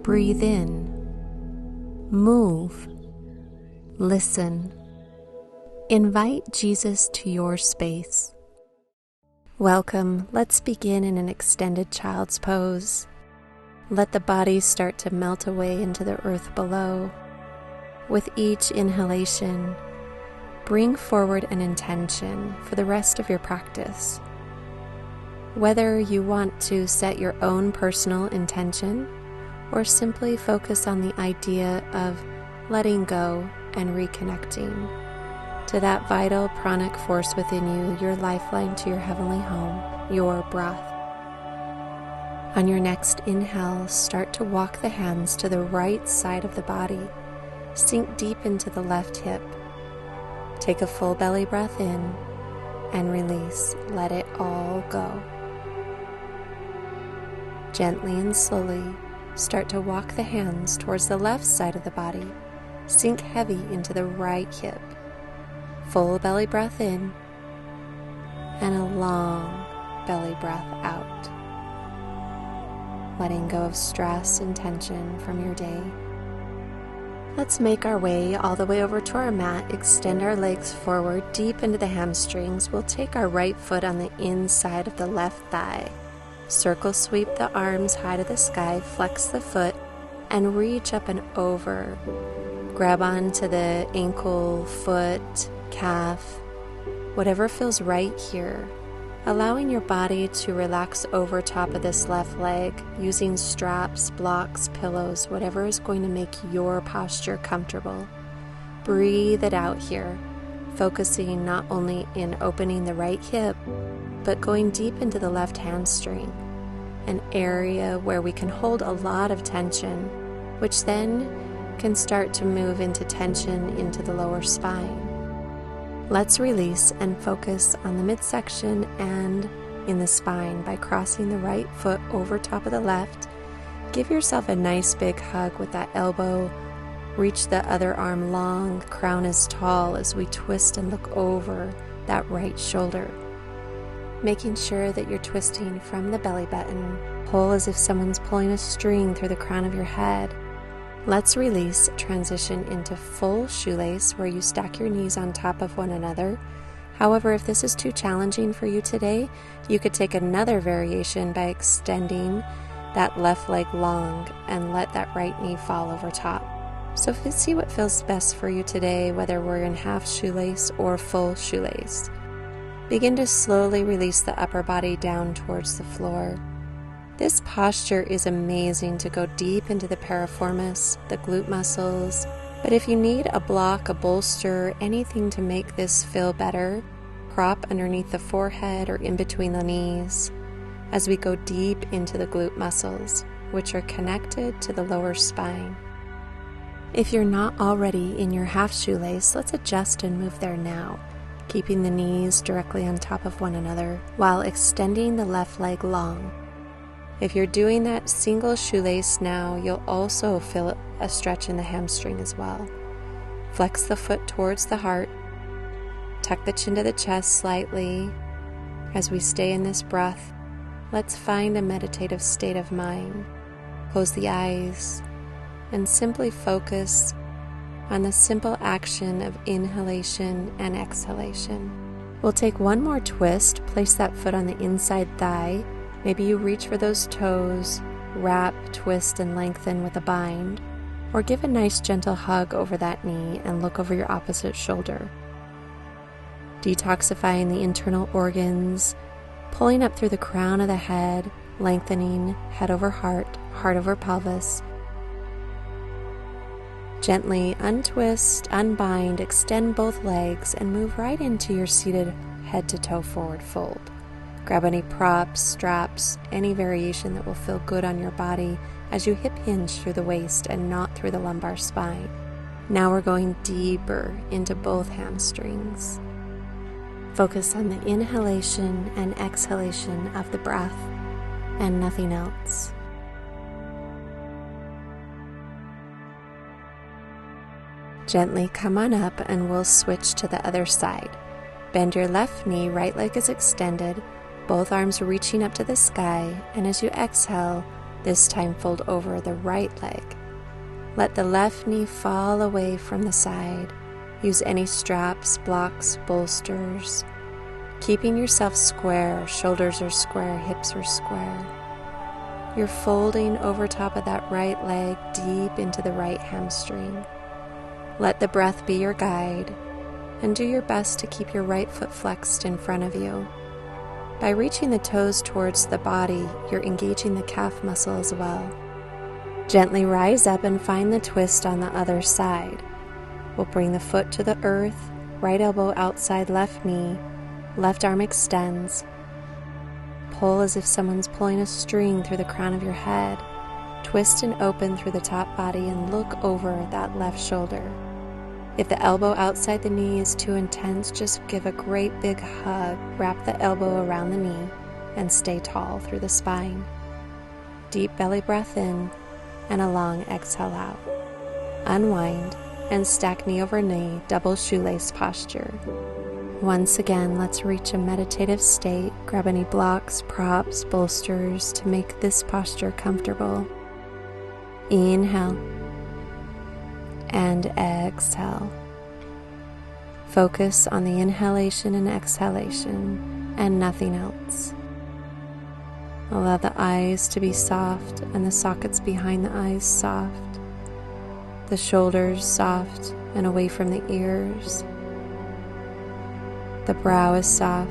Breathe in, move, listen. Invite Jesus to your space. Welcome. Let's begin in an extended child's pose. Let the body start to melt away into the earth below. With each inhalation, bring forward an intention for the rest of your practice. Whether you want to set your own personal intention or simply focus on the idea of letting go and reconnecting to that vital pranic force within you, your lifeline to your heavenly home, your breath. On your next inhale, start to walk the hands to the right side of the body. Sink deep into the left hip. Take a full belly breath in and release. Let it all go. Gently and slowly, start to walk the hands towards the left side of the body. Sink heavy into the right hip. Full belly breath in and a long belly breath out. Letting go of stress and tension from your day. Let's make our way all the way over to our mat. Extend our legs forward deep into the hamstrings. We'll take our right foot on the inside of the left thigh. Circle sweep the arms high to the sky. Flex the foot and reach up and over. Grab onto the ankle, foot, calf, whatever feels right here. Allowing your body to relax over top of this left leg using straps, blocks, pillows, whatever is going to make your posture comfortable. Breathe it out here, focusing not only in opening the right hip, but going deep into the left hamstring, an area where we can hold a lot of tension, which then can start to move into tension into the lower spine. Let's release and focus on the midsection and in the spine by crossing the right foot over top of the left. Give yourself a nice big hug with that elbow. Reach the other arm long, crown as tall as we twist and look over that right shoulder. Making sure that you're twisting from the belly button. Pull as if someone's pulling a string through the crown of your head. Let's release, transition into full shoelace where you stack your knees on top of one another. However, if this is too challenging for you today, you could take another variation by extending that left leg long and let that right knee fall over top. So see what feels best for you today, whether we're in half shoelace or full shoelace. Begin to slowly release the upper body down towards the floor. This posture is amazing to go deep into the piriformis, the glute muscles, but if you need a block, a bolster, anything to make this feel better, prop underneath the forehead or in between the knees as we go deep into the glute muscles, which are connected to the lower spine. If you're not already in your half shoelace, let's adjust and move there now, keeping the knees directly on top of one another while extending the left leg long. If you're doing that single shoelace now, you'll also feel a stretch in the hamstring as well. Flex the foot towards the heart. Tuck the chin to the chest slightly. As we stay in this breath, let's find a meditative state of mind. Close the eyes and simply focus on the simple action of inhalation and exhalation. We'll take one more twist, place that foot on the inside thigh. Maybe you reach for those toes, wrap, twist, and lengthen with a bind, or give a nice gentle hug over that knee and look over your opposite shoulder. Detoxifying the internal organs, pulling up through the crown of the head, lengthening head over heart, heart over pelvis. Gently untwist, unbind, extend both legs, and move right into your seated head to toe forward fold. Grab any props, straps, any variation that will feel good on your body as you hip hinge through the waist and not through the lumbar spine. Now we're going deeper into both hamstrings. Focus on the inhalation and exhalation of the breath and nothing else. Gently come on up and we'll switch to the other side. Bend your left knee, right leg is extended, both arms reaching up to the sky, and as you exhale, This time fold over the right leg. Let the left knee fall away from the side. Use any straps, blocks, bolsters. Keeping yourself square, shoulders are square, hips are square. You're folding over top of that right leg deep into the right hamstring. Let the breath be your guide, and do your best to keep your right foot flexed in front of you. By reaching the toes towards the body, you're engaging the calf muscle as well. Gently rise up and find the twist on the other side. We'll bring the foot to the earth, right elbow outside left knee, left arm extends. Pull as if someone's pulling a string through the crown of your head. Twist and open through the top body and look over that left shoulder. If the elbow outside the knee is too intense, just give a great big hug, wrap the elbow around the knee, and stay tall through the spine. Deep belly breath in, and a long exhale out. Unwind and stack knee over knee, double shoelace posture. Once again, let's reach a meditative state. Grab any blocks, props, bolsters to make this posture comfortable. Inhale and exhale. Focus on the inhalation and exhalation and nothing else. Allow the eyes to be soft and the sockets behind the eyes soft. The shoulders soft and away from the ears. The brow is soft.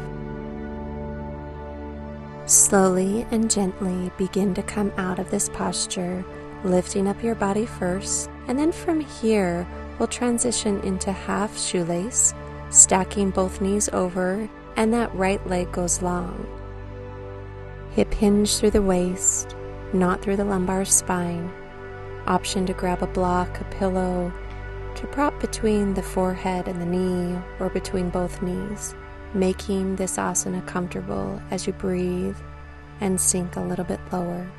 Slowly and gently begin to come out of this posture, lifting up your body first, and then from here we'll transition into half shoelace, stacking both knees over, and that right leg goes long. Hip hinge through the waist, not through the lumbar spine. Option to grab a block, a pillow, to prop between the forehead and the knee or between both knees, making this asana comfortable as you breathe and sink a little bit lower.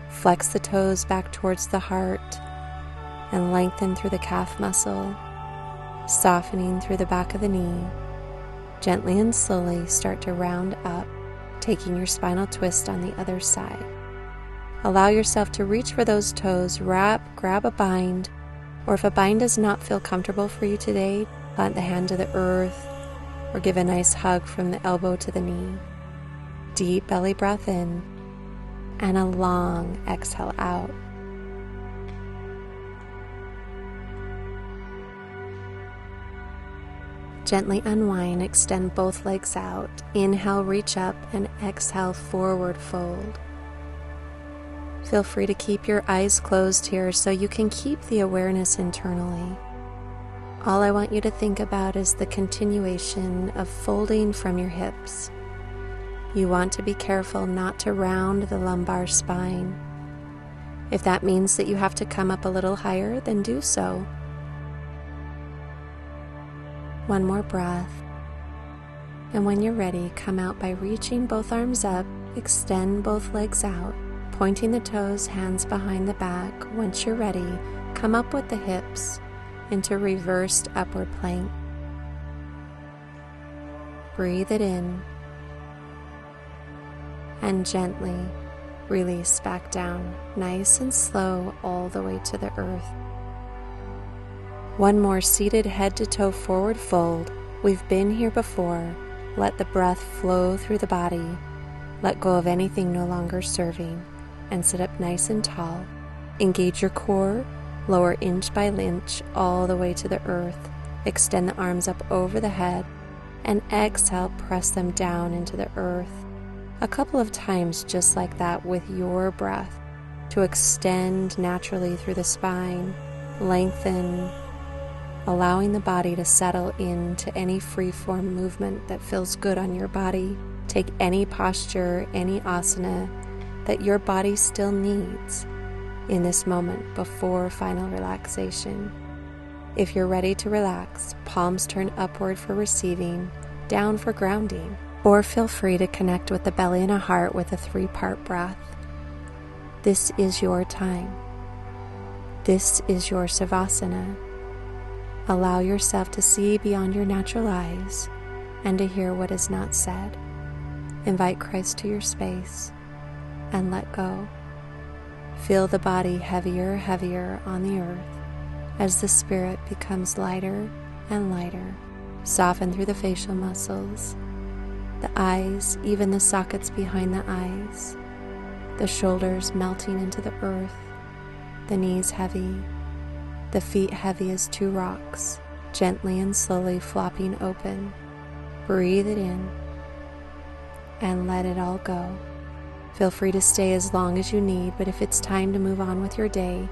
Flex the toes back towards the heart and lengthen through the calf muscle, softening through the back of the knee. Gently and slowly start to round up, taking your spinal twist on the other side. Allow yourself to reach for those toes, wrap, grab a bind, or if a bind does not feel comfortable for you today, plant the hand to the earth or give a nice hug from the elbow to the knee. Deep belly breath in and a long exhale out. Gently unwind, extend both legs out. Inhale, reach up, and exhale, forward fold. Feel free to keep your eyes closed here so you can keep the awareness internally. All I want you to think about is the continuation of folding from your hips. You want to be careful not to round the lumbar spine. If that means that you have to come up a little higher, then do so. One more breath. And when you're ready, come out by reaching both arms up, extend both legs out, pointing the toes, hands behind the back. Once you're ready, come up with the hips into reversed upward plank. Breathe it in and gently release back down, nice and slow all the way to the earth. One more seated head to toe forward fold. We've been here before. Let the breath flow through the body. Let go of anything no longer serving and sit up nice and tall. Engage your core, lower inch by inch all the way to the earth. Extend the arms up over the head and exhale, press them down into the earth. A couple of times just like that with your breath to extend naturally through the spine, lengthen, allowing the body to settle into any free-form movement that feels good on your body. Take any posture, any asana that your body still needs in this moment before final relaxation. If you're ready to relax, palms turn upward for receiving, down for grounding, or feel free to connect with the belly and a heart with a 3-part breath. This is your time. This is your savasana. Allow yourself to see beyond your natural eyes and to hear what is not said. Invite Christ to your space and let go. Feel the body heavier on the earth as the spirit becomes lighter and lighter. Soften through the facial muscles, the eyes, even the sockets behind the eyes, the shoulders melting into the earth, the knees heavy, the feet heavy as two rocks, gently and slowly flopping open. Breathe it in and let it all go. Feel free to stay as long as you need, but if it's time to move on with your day,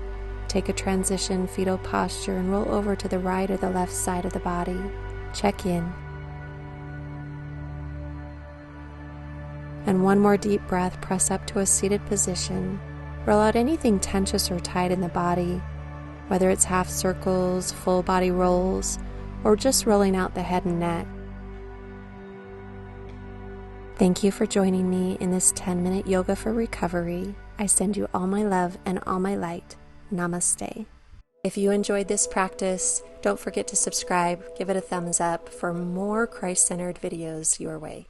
take a transition fetal posture and roll over to the right or the left side of the body. Check in. And one more deep breath, press up to a seated position. Roll out anything tense or tight in the body, whether it's half circles, full body rolls, or just rolling out the head and neck. Thank you for joining me in this 10-minute yoga for recovery. I send you all my love and all my light. Namaste. If you enjoyed this practice, don't forget to subscribe, give it a thumbs up for more Christ-centered videos your way.